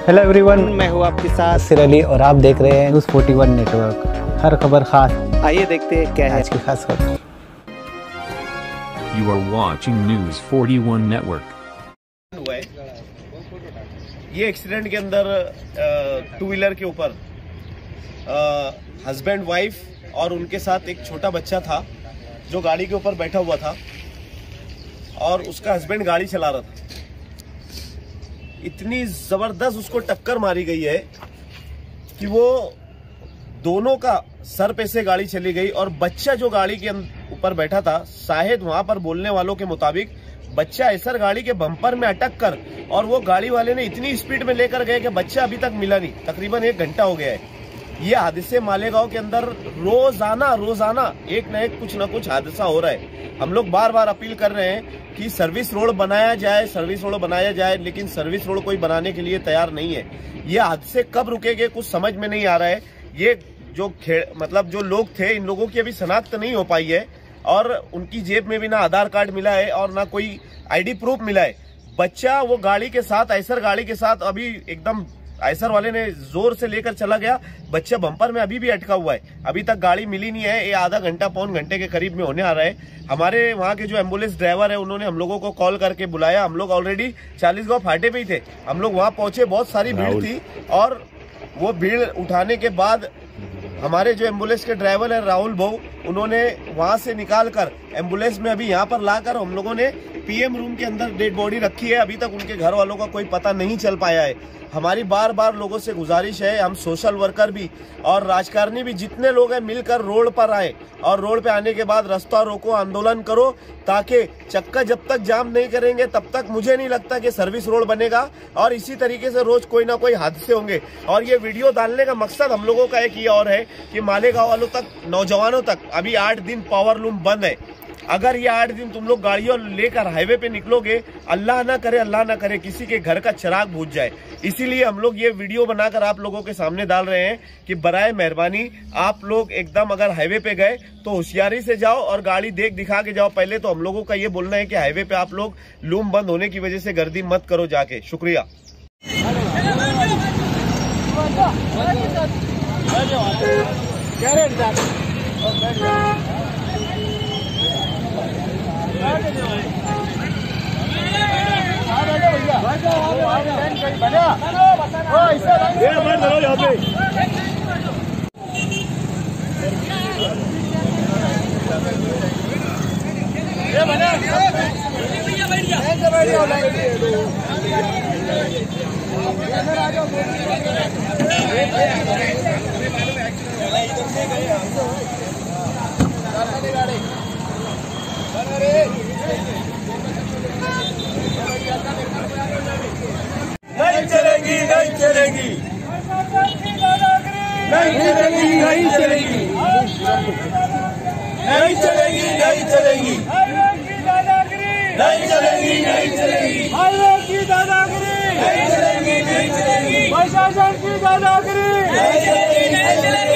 Hello everyone, मैं हूँ आपके साथ सिर अली और आप देख रहे हैं न्यूज़ 41 नेटवर्क। हर खबर खास। आइए देखते हैं क्या है आज की खास खबर। You are watching News 41 Network। हुआ है ये एक्सीडेंट के अंदर टू व्हीलर के ऊपर हस्बैंड वाइफ और उनके साथ एक छोटा बच्चा था जो गाड़ी के ऊपर बैठा हुआ था और उसका हस्बैंड गाड़ी चला रहा था। इतनी जबरदस्त उसको टक्कर मारी गई है कि वो दोनों का सर पे से गाड़ी चली गई और बच्चा जो गाड़ी के ऊपर बैठा था, शायद वहां पर बोलने वालों के मुताबिक बच्चा ऐसा गाड़ी के बम्पर में अटक कर और वो गाड़ी वाले ने इतनी स्पीड में लेकर गए कि बच्चा अभी तक मिला नहीं। तकरीबन 1 घंटा हो गया है। ये हादसे मालेगांव के अंदर रोजाना एक न कुछ हादसा हो रहा है। हम लोग बार बार अपील कर रहे हैं कि सर्विस रोड बनाया जाए, लेकिन सर्विस रोड कोई बनाने के लिए तैयार नहीं है। ये हादसे कब रुकेंगे कुछ समझ में नहीं आ रहा है। ये जो जो लोग थे, इन लोगों की अभी शनाख्त नहीं हो पाई है और उनकी जेब में भी ना आधार कार्ड मिला है और ना कोई आईडी प्रूफ मिला है। बच्चा वो गाड़ी के साथ, आयसर गाड़ी के साथ, अभी एकदम आयसर वाले ने जोर से लेकर चला गया। बच्चा बम्पर में अभी भी अटका हुआ है। अभी तक गाड़ी मिली नहीं है। ये आधा घंटा पौन घंटे के करीब में होने आ रहा है। हमारे वहाँ के जो एम्बुलेंस ड्राइवर है उन्होंने हम लोगों को कॉल करके बुलाया। हम लोग ऑलरेडी 40 गांव फाटे पे ही थे। हम लोग वहाँ पहुंचे, बहुत सारी भीड़ थी और वो भीड़ उठाने के बाद हमारे जो एम्बुलेंस के ड्राइवर है राहुल भाऊ, उन्होंने वहां से निकाल कर एम्बुलेंस में अभी यहाँ पर लाकर हम लोगों ने पीएम रूम के अंदर डेड बॉडी रखी है। अभी तक उनके घर वालों का कोई पता नहीं चल पाया है। हमारी बार बार लोगों से गुजारिश है, हम सोशल वर्कर भी और राजकारणी भी जितने लोग हैं मिलकर रोड पर आए और रोड पे आने के बाद रास्ता रोको, आंदोलन करो, ताकि चक्का जब तक जाम नहीं करेंगे तब तक मुझे नहीं लगता कि सर्विस रोड बनेगा। और इसी तरीके से रोज कोई ना कोई हादसे होंगे। और ये वीडियो डालने का मकसद हम लोगों का एक ये और है कि मालेगांव वालों तक, नौजवानों तक, अभी 8 दिन पावर लूम बंद है। अगर ये 8 दिन तुम लोग गाड़ियों लेकर हाईवे पे निकलोगे, अल्लाह ना करे किसी के घर का चिराग बुझ जाए। इसीलिए हम लोग ये वीडियो बनाकर आप लोगों के सामने डाल रहे हैं कि बराए मेहरबानी आप लोग एकदम अगर हाईवे पे गए तो होशियारी से जाओ और गाड़ी देख दिखा के जाओ। पहले तो हम लोगों का ये बोलना है कि हाईवे पे आप लोग लूम बंद होने की वजह से गर्दी मत करो जाके। शुक्रिया। नहीं चलेगी, नहीं चलेगी, नहीं चलेगी, नहीं चलेगी, नहीं चलेगी, नहीं चलेगी, नहीं चलेगी, नहीं चलेगी, की दादागिरी नहीं चलेगी, नहीं चलेगी, प्रशासन की दादागिरी नहीं चलेगी, नहीं चलेगी।